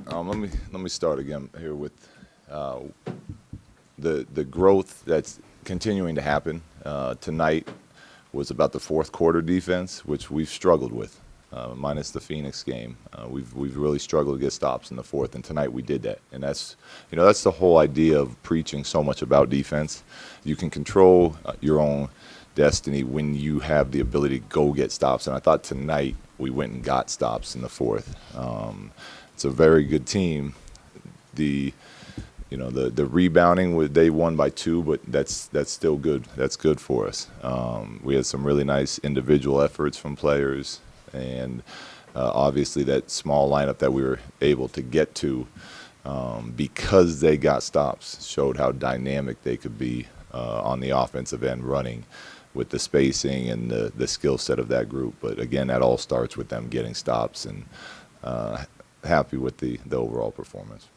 Let me start again here with uh, the growth that's continuing to happen. Tonight was about the fourth quarter defense, which we've struggled with, minus the Phoenix game. We've really struggled to get stops in the fourth, and tonight we did that. And that's the whole idea of preaching so much about defense. You can control your own destiny when you have the ability to go get stops. And I thought tonight we went and got stops in the fourth. It's a very good team. The rebounding, they won by 2, but that's still good. That's good for us. We had some really nice individual efforts from players, and obviously that small lineup that we were able to get to because they got stops showed how dynamic they could be on the offensive end running with the spacing and the skill set of that group. But again, that all starts with them getting stops, and happy with the overall performance.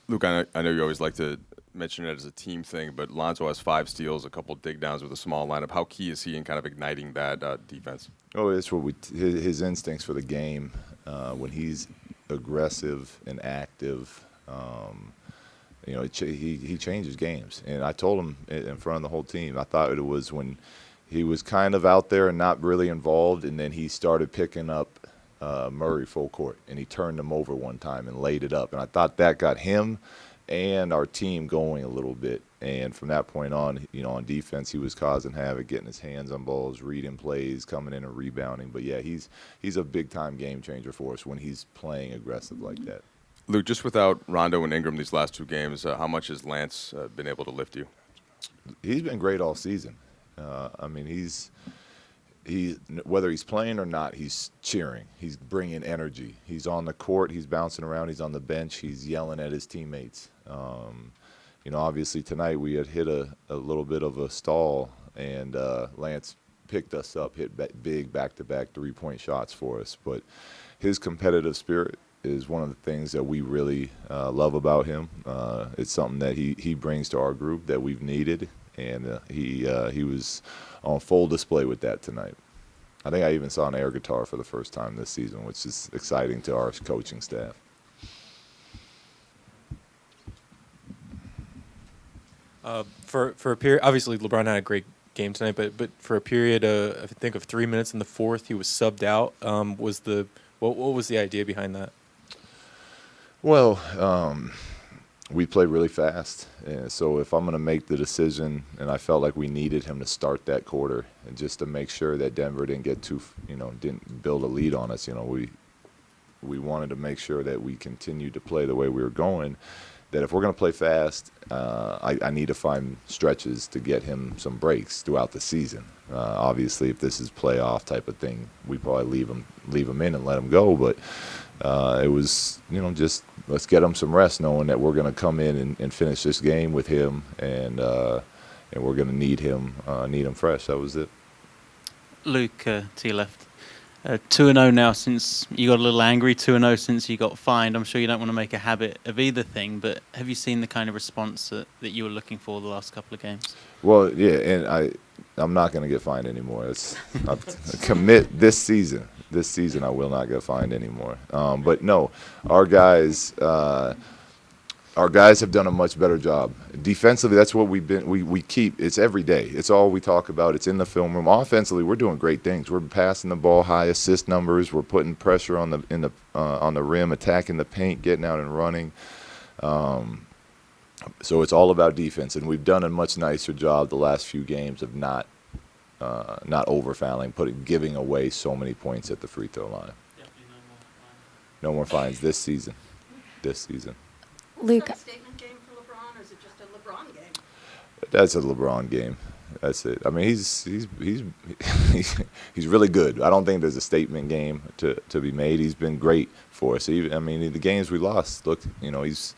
Luke, I know you always like to mention it as a team thing, but Lonzo has 5 steals, a couple dig downs with a small lineup. How key is he in kind of igniting that defense? Oh, it's what his instincts for the game when he's aggressive and active. He changes games, and I told him in front of the whole team. I thought it was when he was kind of out there and not really involved, and then he started picking up Murray full court, and he turned him over one time and laid it up. And I thought that got him and our team going a little bit. And from that point on, on defense, he was causing havoc, getting his hands on balls, reading plays, coming in and rebounding. But yeah, he's a big-time game changer for us when he's playing aggressive like that. Luke, just without Rondo and Ingram these last 2 games, how much has Lance been able to lift you? He's been great all season. He whether he's playing or not, he's cheering. He's bringing energy. He's on the court. He's bouncing around. He's on the bench. He's yelling at his teammates. Obviously tonight we had hit a little bit of a stall, and Lance picked us up, hit big back-to-back 3-point shots for us. But his competitive spirit is one of the things that we really love about him. It's something that he brings to our group that we've needed, and he was on full display with that tonight. I think I even saw an air guitar for the first time this season, which is exciting to our coaching staff. For a period, obviously LeBron had a great game tonight, but for a period, I think of 3 minutes in the fourth, he was subbed out. What was the idea behind that? Well, we played really fast, and so if I'm going to make the decision, and I felt like we needed him to start that quarter, and just to make sure that Denver didn't get didn't build a lead on us. We wanted to make sure that we continued to play the way we were going. That if we're going to play fast, I need to find stretches to get him some breaks throughout the season. Obviously, if this is playoff type of thing, we probably leave him in and let him go. But it was, just let's get him some rest, knowing that we're going to come in and finish this game with him, and we're going to need him fresh. That was it. Luke, to your left. 2-0 now since you got a little angry, 2-0 since you got fined. I'm sure you don't want to make a habit of either thing, but have you seen the kind of response that you were looking for the last couple of games? Well, yeah, and I'm not going to get fined anymore. I commit this season. This season I will not get fined anymore. But no, our guys have done a much better job. Defensively, that's what we keep. It's every day. It's all we talk about. It's in the film room. Offensively, we're doing great things. We're passing the ball, high assist numbers. We're putting pressure on the rim, attacking the paint, getting out and running. So it's all about defense, and we've done a much nicer job the last few games of not over-fouling, giving away so many points at the free throw line. No more fines this season. Luke. Is that a statement game for LeBron, or is it just a LeBron game? That's a LeBron game. That's it. I mean, he's really good. I don't think there's a statement game to be made. He's been great for us. The games we lost, look, he's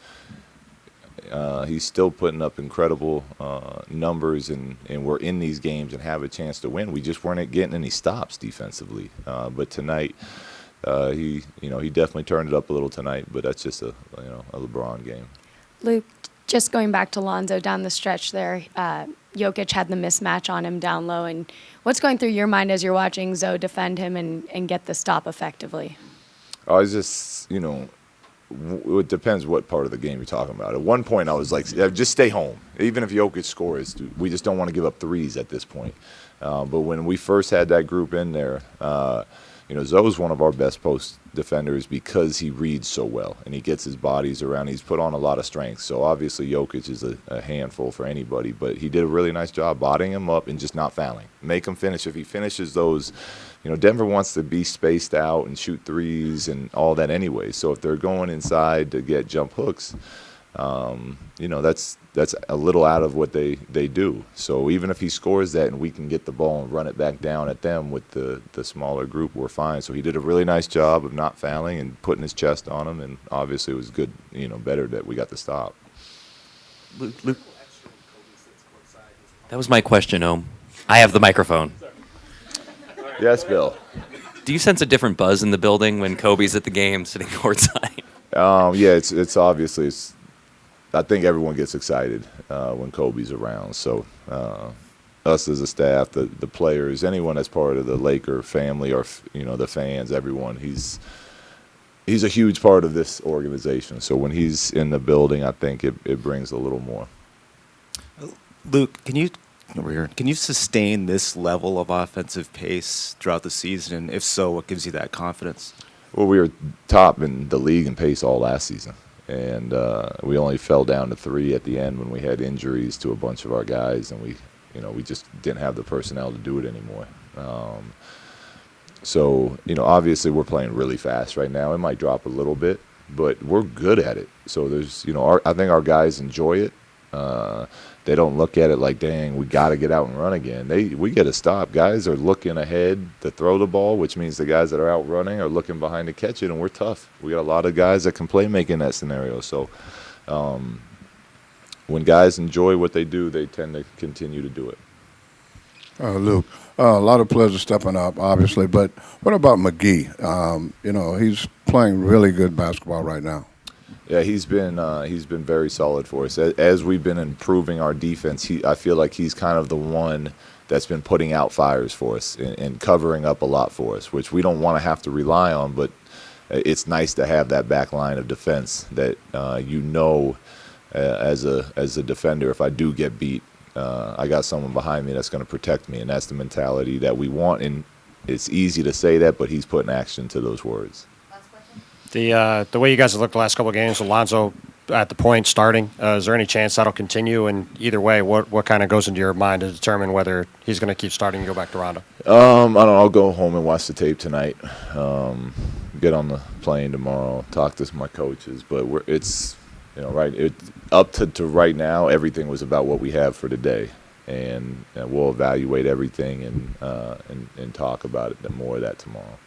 still putting up incredible numbers, and we're in these games and have a chance to win. We just weren't getting any stops defensively. But tonight, he definitely turned it up a little tonight. But that's just a LeBron game. Luke, just going back to Lonzo down the stretch there, Jokic had the mismatch on him down low. And what's going through your mind as you're watching Zoe defend him and get the stop effectively? I was just, It depends what part of the game you're talking about. At one point, I was like, "Yeah, just stay home. Even if Jokic scores, we just don't want to give up threes at this point." But when we first had that group in there, Zoe's one of our best post defenders because he reads so well and he gets his bodies around. He's put on a lot of strength. So obviously Jokic is a handful for anybody, but he did a really nice job bodying him up and just not fouling. Make him finish. If he finishes those, Denver wants to be spaced out and shoot threes and all that anyway. So if they're going inside to get jump hooks, that's a little out of what they do. So even if he scores that and we can get the ball and run it back down at them with the smaller group, we're fine. So he did a really nice job of not fouling and putting his chest on him, and obviously it was good, better that we got the stop. Luke, that was my question, Ohm. I have the microphone. Yes, Bill. Do you sense a different buzz in the building when Kobe's at the game sitting courtside? Yeah, it's obviously I think everyone gets excited when Kobe's around. So us as a staff, the players, anyone that's part of the Laker family, or the fans, everyone, he's a huge part of this organization. So when he's in the building, I think it brings a little more. Luke, can you sustain this level of offensive pace throughout the season? And if so, what gives you that confidence? Well, we were top in the league in pace all last season. And we only fell down to 3 at the end when we had injuries to a bunch of our guys, and we just didn't have the personnel to do it anymore. So obviously we're playing really fast right now. It might drop a little bit, but we're good at it. So there's, I think our guys enjoy it. They don't look at it like, dang, we got to get out and run again. We get to stop. Guys are looking ahead to throw the ball, which means the guys that are out running are looking behind to catch it, and we're tough. We got a lot of guys that can play make in that scenario. So when guys enjoy what they do, they tend to continue to do it. Luke, a lot of players are stepping up, obviously, but what about McGee? He's playing really good basketball right now. Yeah, he's been very solid for us. As we've been improving our defense, I feel like he's kind of the one that's been putting out fires for us and covering up a lot for us, which we don't want to have to rely on, but it's nice to have that back line of defense that as a defender, if I do get beat, I got someone behind me that's going to protect me, and that's the mentality that we want. And it's easy to say that, but he's putting action to those words. The way you guys have looked the last couple of games, Lonzo at the point starting, is there any chance that'll continue? And either way, what kind of goes into your mind to determine whether he's going to keep starting and go back to Rondo? I don't know. I'll go home and watch the tape tonight. Get on the plane tomorrow. Talk to my coaches. But up to right now, everything was about what we have for today, and we'll evaluate everything and talk about it more of that tomorrow.